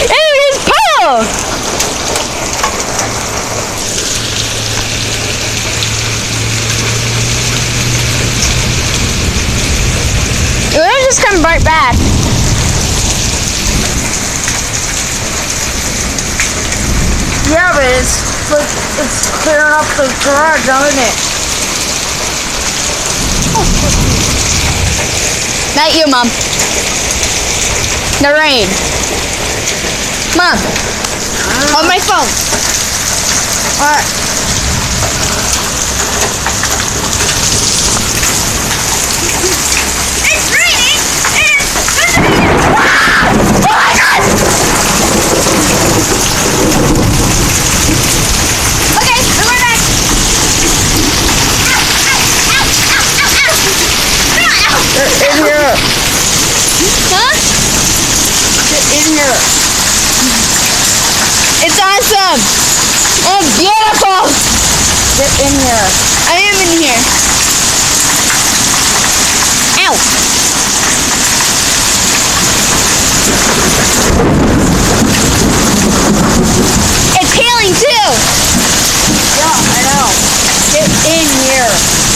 It's Paul! It'll just come right back. Yeah, but it's like it's clearing up the garage, isn't it? Not you, Mom. The rain. Mom. On my phone. What? It's raining. Oh my God! Okay, I'm right back. Get in here. Huh? Get in here. It's awesome. And beautiful. Get in here. I am in here. Ow. It's healing too. Yeah, I know. Get in here.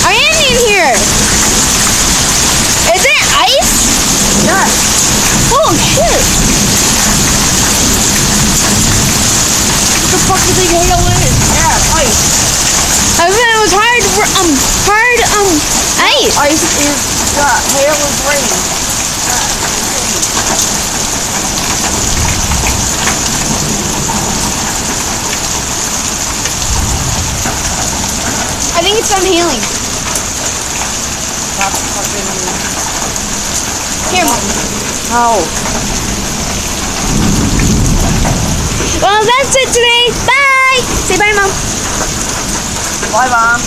I am in here. Is it ice? Yes. Oh shit. What the fuck do you think hail is? Yeah, ice. I thought it was hard ice. Ice is hail is rain. I think it's done healing. That's fucking. Here, Mom. No. Well, that's it today. Bye. Say bye, Mom. Bye, Mom.